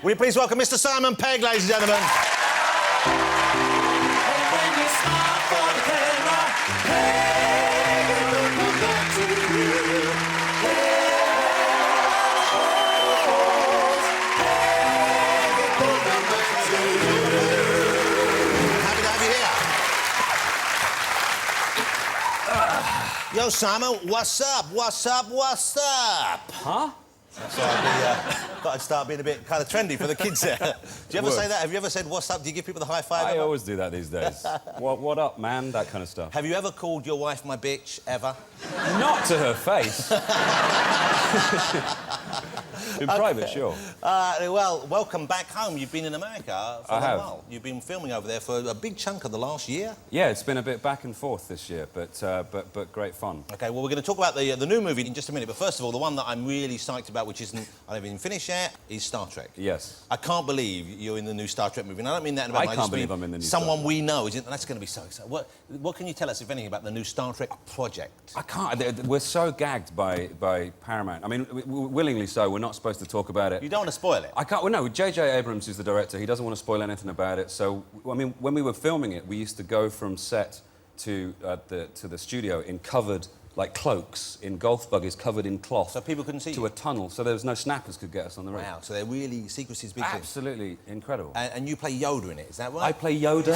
Will you please welcome Mr. Simon Pegg, ladies and gentlemen? Yo, Simon, what's up? What's up? What's up? Huh? So thought I'd start being a bit kind of trendy for the kids there. Do you ever say that? Have you ever said, what's up? Do you give people the high five? I always do that these days. What up, man? That kind of stuff. Have you ever called your wife my bitch, ever? Not to her face. In private, sure. Well, welcome back home. You've been in America for a while. You've been filming over there for a big chunk of the last year. Yeah, it's been a bit back and forth this year, but great fun. OK, well, we're going to talk about the new movie in just a minute, but first of all, the one that I'm really psyched about, which isn't, I haven't even finished yet, is Star Trek. Yes. I can't believe you're in the new Star Trek movie, and I don't mean that in a bad way. I can't believe I'm in the new someone we know, isn't that's going to be so exciting. What can you tell us, if anything, about the new Star Trek project? I can't. We're so gagged by Paramount. I mean, willingly so. We're not supposed to talk about it. You don't want to spoil it? I can't. Well, no, J.J. Abrams, who's the director, he doesn't want to spoil anything about it. So, I mean, when we were filming it, we used to go from set to the studio in covered, like, cloaks, in golf buggies covered in cloth. So people couldn't see to you? a tunnel, so there was no snappers could get us on the road. Wow, so they're really... secrecy's big thing. Absolutely incredible. And you play Yoda in it, is that right? I play Yoda.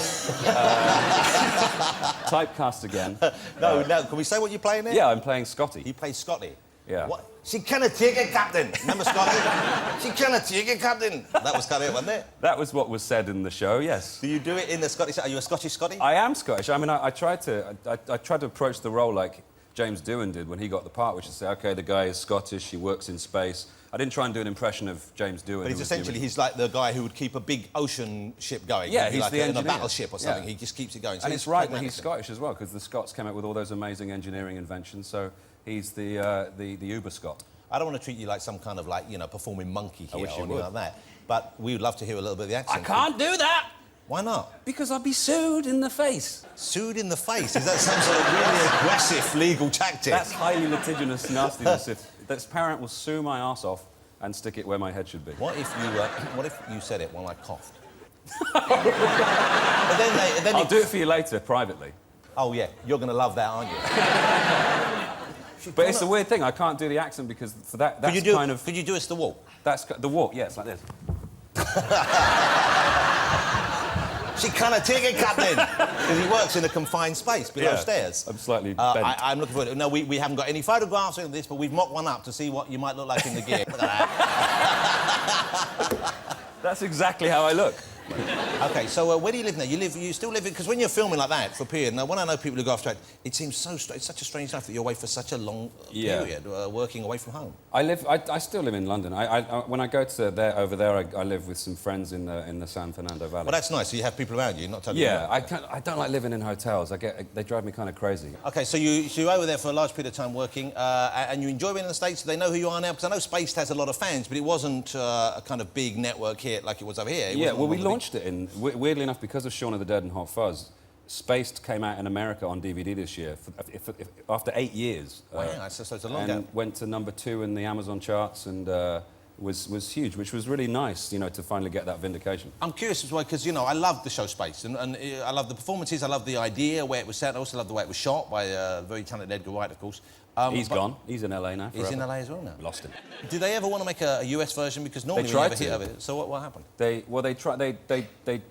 Typecast again. No, can we say what you're playing there? Yeah, I'm playing Scotty. You play Scotty? Yeah. What? She cannot take it, Captain. Remember Scotty? She cannot take it, Captain. That was kind of it, wasn't it? That was what was said in the show, yes. Do you do it in the Scottish... Are you a Scottish Scotty? I am Scottish. I mean, I tried to approach the role like James Doohan did when he got the part, which is to say, OK, the guy is Scottish, he works in space. I didn't try and do an impression of James Doohan. But he's essentially, he's like the guy who would keep a big ocean ship going. Yeah, he's like the engineer. in a battleship or something. Yeah. He just keeps it going. So and it's right that he's Scottish as well, because the Scots came up with all those amazing engineering inventions, so he's the Uber Scot. I don't want to treat you like some kind of, like, you know, performing monkey here or anything like that. But we would love to hear a little bit of the accent. I can't do that! Why not? Because I'll be sued in the face. Sued in the face? Is that some sort of really aggressive legal tactic? That's highly litigious nastiness. This parent will sue my arse off and stick it where my head should be. What if you said it while I coughed? But then I'll do it for you later, privately. Oh, yeah. You're going to love that, aren't you? But it's a weird thing. I can't do the accent because for that's kind of... Could you do us the walk? That's the walk, yes, like this. She cannot take it, Captain! Because he works in a confined space below stairs. I'm slightly bent. I'm looking forward to it. No, we haven't got any photographs of this, but we've mocked one up to see what you might look like in the gear. Look at that. That's exactly how I look. OK, so where do you live now? You still live... Because when you're filming like that for a period... Now, when I know people who go after it, it seems so... It's such a strange life that you're away for such a long period, working away from home. I still live in London. When I go to over there, I live with some friends in the San Fernando Valley. Well, that's nice. So you have people around you, not totally... Yeah, I don't like living in hotels. They drive me kind of crazy. OK, so you're over there for a large period of time working, and you enjoy being in the States? Do they know who you are now? Because I know Spaced has a lot of fans, but it wasn't a kind of big network here like it was over here. Yeah, well, we launched it in... Weirdly enough, because of Shaun of the Dead and Hot Fuzz, Spaced came out in America on DVD this year after 8 years. Wow, so it's a long gap. And went to #2 in the Amazon charts and was huge, which was really nice, you know, to finally get that vindication. I'm curious as well, because, you know, I love the show Spaced, and I love the performances, I love the idea, where it was set, I also love the way it was shot by very talented Edgar Wright, of course. He's gone. He's in LA now. He's in LA as well now. Lost him. Did they ever want to make a US version? Because normally they tried we never hear of it. So what happened? They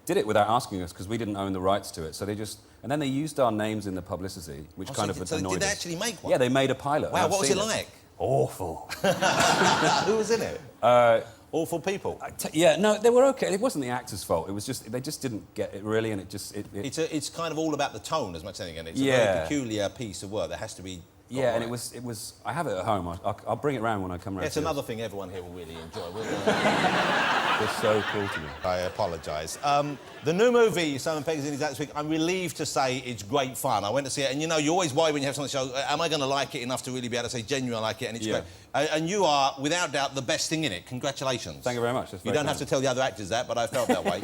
did it without asking us because we didn't own the rights to it. So they just... And then they used our names in the publicity, which kind of annoyed us. So did they actually make one? Yeah, they made a pilot. Wow, what was it like? Awful. Who was in it? Awful people. Yeah, no, they were okay. It wasn't the actors' fault. It was just they just didn't get it really, and it just It's kind of all about the tone as much as anything. It's a very peculiar piece of work. There has to be. Yeah, and it was. I have it at home. I'll bring it round when I come round. It's another thing everyone here will really enjoy. They're so cool to me. I apologise. The new movie, Simon Pegg is in this week. I'm relieved to say it's great fun. I went to see it, and you know, you always worry when you have something on the show, am I going to like it enough to really be able to say genuinely I like it? And it's great. And you are, without doubt, the best thing in it. Congratulations. Thank you very much. You don't have to tell the other actors that, but I felt that way.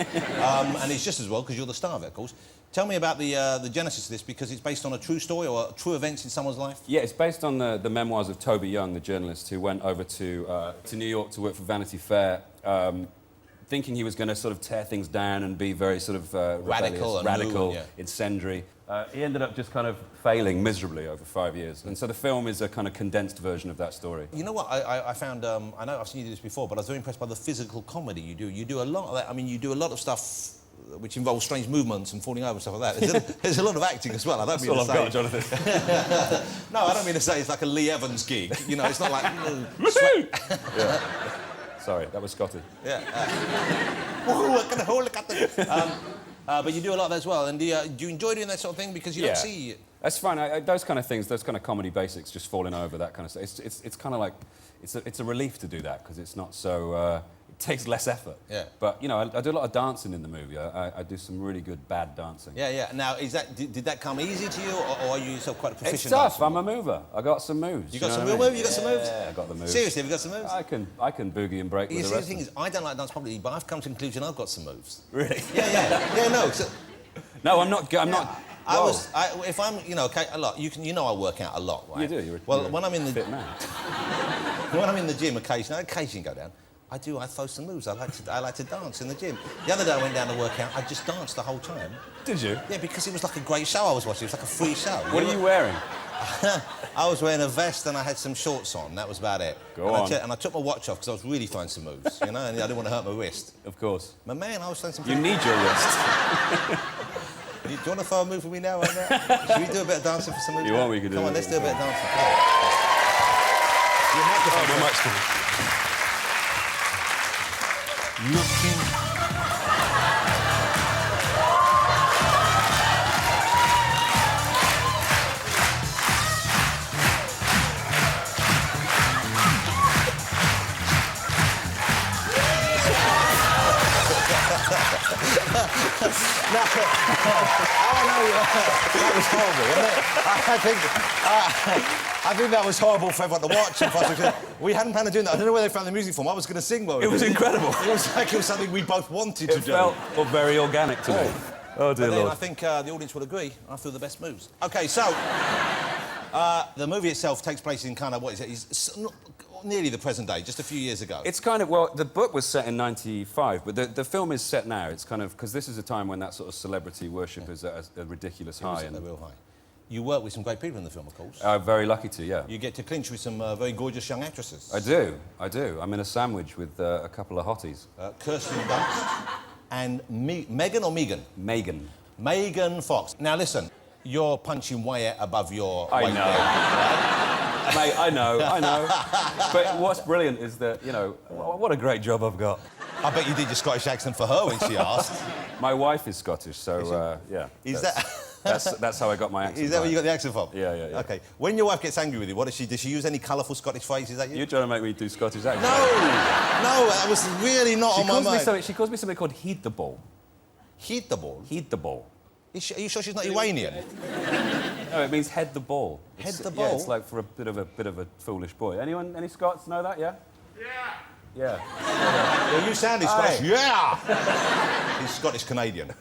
And it's just as well, because you're the star of it, of course. Tell me about the genesis of this, because it's based on a true story or true events in someone's life? Yeah, it's based on the memoirs of Toby Young, the journalist who went over to New York to work for Vanity Fair. thinking he was going to sort of tear things down and be very sort of radical, radical, yeah. incendiary. He ended up just kind of failing miserably over 5 years. And so the film is a kind of condensed version of that story. You know what? I found, I know I've seen you do this before, but I was very impressed by the physical comedy you do. You do a lot of that. I mean, you do a lot of stuff which involves strange movements and falling over and stuff like that. There's a lot of acting as well. I don't mean to say... That's all I've got, Jonathan. No, I don't mean to say it's like a Lee Evans gig. You know, it's not like... Yeah. Sorry, that was Scotty. Yeah. But you do a lot of that as well. And do you enjoy doing that sort of thing? Because you don't see... That's fine. Those kind of things, those kind of comedy basics, just falling over, that kind of stuff. It's kind of like... It's a relief to do that, because it's not so... it takes less effort. Yeah. But, you know, I do a lot of dancing in the movie. I do some really good bad dancing. Yeah, yeah. Now, did that come easy to you, or are you yourself quite a proficient It's tough. dancer? I'm a mover. I got some moves. You got some real moves? You got some moves? Yeah, I got the moves. Seriously, have you got some moves? I can boogie and break with the rest The thing of is, I don't like dance properly, but I've come to the conclusion I've got some moves. Really? Yeah, no. No, I'm not. If I'm, you know, okay, a lot. You know, I work out a lot, right? You do. You're when I'm in the fit man. when I'm in the gym, occasionally go down. I throw some moves. I like to dance in the gym. The other day I went down to work out. I just danced the whole time. Did you? Yeah, because it was like a great show I was watching. It was like a free show. What are you wearing? I was wearing a vest and I had some shorts on. That was about it. Go on. And I took my watch off because I was really throwing some moves, you know, and I didn't want to hurt my wrist. Of course. My man, I was throwing some... You need your wrist. Do you want to throw a move for me now, right now? Should we do a bit of dancing for some moves? You want, we can do Come on, it. let's do a bit of dancing. Your microphone. My microphone. Looking... That was horrible, wasn't it? I think that was horrible for everyone to watch. And for us to... We hadn't planned on doing that. I don't know where they found the music from. I was going to sing while It was incredible. It was like it was something we both wanted to do. It felt very organic to me. Oh, dear but then Lord. I think the audience will agree. I feel the best moves. OK, so... the movie itself takes place in kind of, what is it? It's nearly the present day, just a few years ago. It's kind of, well, the book was set in '95, but the film is set now. It's kind of, because this is a time when that sort of celebrity worship is at a ridiculous high. It was at a real high. You work with some great people in the film, of course. Very lucky to, yeah. You get to clinch with some very gorgeous young actresses. I do. I'm in a sandwich with a couple of hotties. Kirsten Dunst and Megan or Megan? Megan. Megan Fox. Now, listen, you're punching way above your I weight know. there, right? Mate, I know. But what's brilliant is that, you know, what a great job I've got. I bet you did your Scottish accent for her when she asked. My wife is Scottish, so, yeah. That's how I got my accent. Is that where you got the accent from? Yeah. OK. When your wife gets angry with you, what does she do? Does she use any colourful Scottish phrases? Is that you? You're trying to make me do Scottish accent. No, that was really not on my mind. She calls me something called heed the ball. Heed the ball? Heed the ball. Are you sure she's not Iranian? No, it means head the ball. Head the ball? Yeah, it's like for a bit of a foolish boy. Any Scots know that? Yeah. Yeah. Yeah, you sounded Scottish. Yeah. He's Scottish Canadian.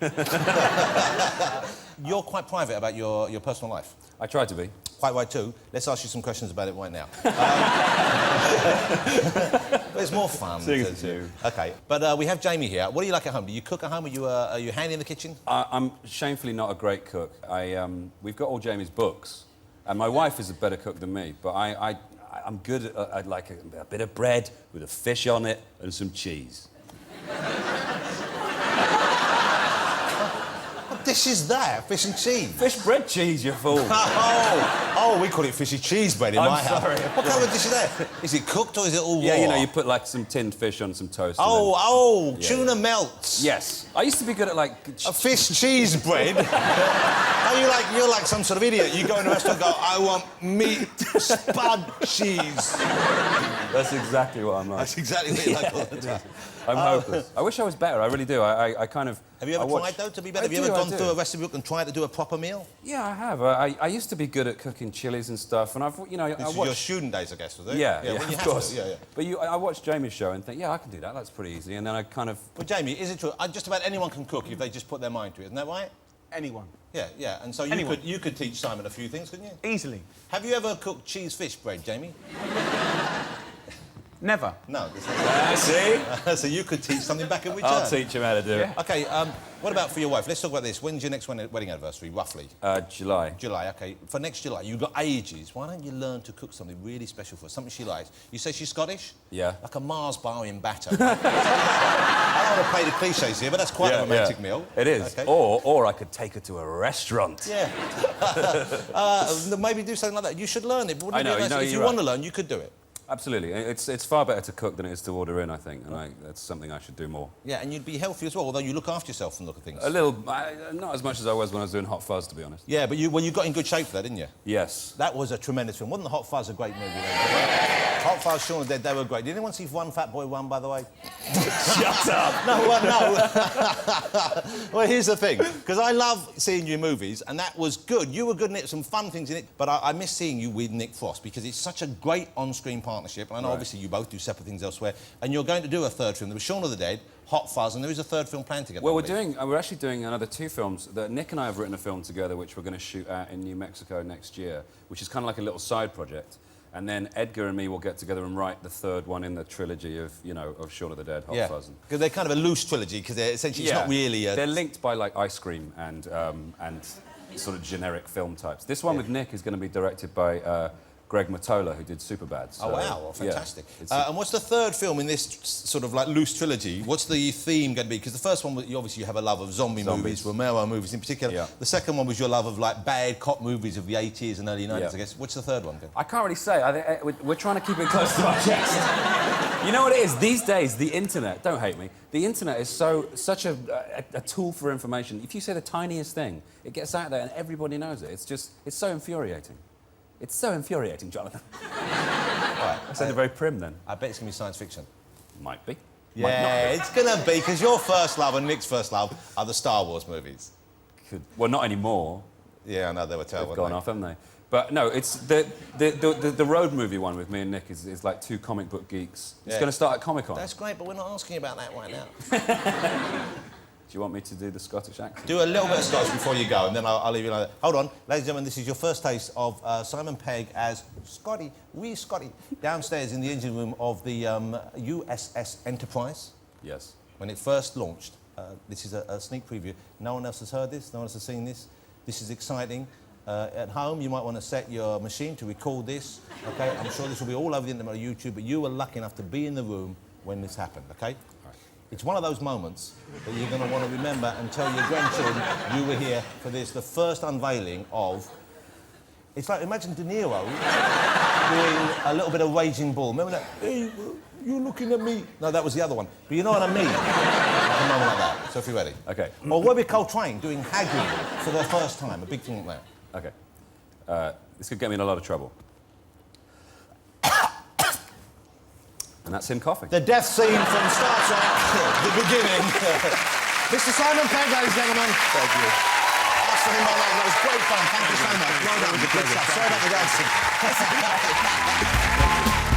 You're quite private about your personal life. I try to be. Quite right too. Let's ask you some questions about it right now. It's more fun. OK. But we have Jamie here. What do you like at home? Do you cook at home? Are you handy in the kitchen? I'm shamefully not a great cook. We've got all Jamie's books, and my wife is a better cook than me. But I'm good. I'd like a bit of bread with a fish on it and some cheese. What dish is that? Fish and cheese? Fish bread cheese, you fool. Oh, we call it fishy cheese bread in my house. Sorry. What kind of dish is that? Is it cooked or is it all raw? Yeah, you know, you put like some tinned fish on some toast. Tuna melts. Yes. I used to be good at like... A fish cheese bread? You're like some sort of idiot. You go in a restaurant and go, I want meat, spud, cheese. That's exactly what I'm like. That's exactly what you're like all the time. I'm hopeless. I wish I was better, I really do. I kind of... Have you ever tried, though, to be better? Have you ever gone through a recipe book and tried to do a proper meal? Yeah, I have. I used to be good at cooking chilies and stuff, and This is your student days, I guess, was it? Yeah, when you of course. Yeah. But I watched Jamie's show and think, yeah, I can do that, that's pretty easy, and then I kind of... Well, Jamie, is it true? Just about anyone can cook if they just put their mind to it, isn't that right? Anyone. Yeah, and so you could teach Simon a few things, couldn't you? Easily. Have you ever cooked cheese fish bread, Jamie? Never. No. See? So you could teach something back in return. I'll teach him how to do it. OK, what about for your wife? Let's talk about this. When's your next wedding anniversary, roughly? July. July, OK. For next July, you've got ages. Why don't you learn to cook something really special for her, something she likes? You say she's Scottish? Yeah. Like a Mars bar in Banter. I don't want to play the cliches here, but that's quite a romantic meal. It is. Okay. Or I could take her to a restaurant. Yeah. Maybe do something like that. You should learn it. But I know, if you want to learn, you could do it. Absolutely. It's far better to cook than it is to order in, I think, and that's something I should do more. Yeah, and you'd be healthy as well, although you look after yourself and look at things. A little, not as much as I was when I was doing Hot Fuzz, to be honest. Yeah, but you got in good shape for that, didn't you? Yes. That was a tremendous film. Wasn't the Hot Fuzz a great movie? Hot Fuzz, Shaun of the Dead, they were great. Did anyone see One Fat Boy One, by the way? Shut up! No. Well, here's the thing, because I love seeing you in movies, and that was good. You were good in it, some fun things in it, but I miss seeing you with Nick Frost, because it's such a great on-screen partnership, and I know obviously you both do separate things elsewhere, and you're going to do a third film. There was Shaun of the Dead, Hot Fuzz, and there is a third film planned together. Well, we're actually doing another 2 films. Nick and I have written a film together, which we're going to shoot out in New Mexico next year, which is kind of like a little side project. And then Edgar and me will get together and write the third one in the trilogy of, of Shaun of the Dead, Hot Fuzz. Because they're kind of a loose trilogy, because they're essentially it's not really a... They're linked by, like, ice cream and sort of generic film types. This one with Nick is going to be directed by Greg Mottola, who did Superbad. So, oh, wow, well, fantastic. Yeah, and what's the third film in this sort of, like, loose trilogy? What's the theme going to be? Because the first one, obviously, you have a love of zombie movies, Romero movies in particular. Yeah. The second one was your love of, like, bad cop movies of the 80s and early 90s, I guess. What's the third one? I can't really say. We're trying to keep it close to our chest. You know what it is? These days, the internet, don't hate me, the internet is such a tool for information. If you say the tiniest thing, it gets out there and everybody knows it. It's so infuriating. It's so infuriating, Jonathan. Right. I sounded very prim then. I bet it's going to be science fiction. Might be. Yeah, Might not be. it's going to be, because your first love and Nick's first love are the Star Wars movies. Well, not anymore. Yeah, I know, they were terrible. They've gone off, haven't they? But no, it's the road movie one with me and Nick is like 2 comic book geeks. It's going to start at Comic-Con. That's great, but we're not asking about that right now. Do you want me to do the Scottish accent? Do a little bit of Scottish before you go, and then I'll leave you like that. Hold on, ladies and gentlemen, this is your first taste of Simon Pegg as Scotty, wee Scotty, downstairs in the engine room of the USS Enterprise. Yes. When it first launched. This is a sneak preview. No one else has heard this, no one else has seen this. This is exciting. At home, you might want to set your machine to record this, OK? I'm sure this will be all over the internet on YouTube, but you were lucky enough to be in the room when this happened, OK? It's one of those moments that you're going to want to remember and tell your grandchildren you were here for this, the first unveiling of... It's like, imagine De Niro doing a little bit of Raging Bull. Remember that? Hey, you're looking at me. No, that was the other one. But you know what I mean? Like a moment like that. So if you're ready. OK. Or Robbie Coltrane doing Hagrid for the first time, a big thing like that. OK. This could get me in a lot of trouble. And that's him coughing. The death scene from Star Trek, the beginning. Mr. Simon Pegg, ladies and gentlemen. Thank you. Ask for him by name. That was great fun. Thank you so much. Well done. Good stuff. Sorry about the dancing.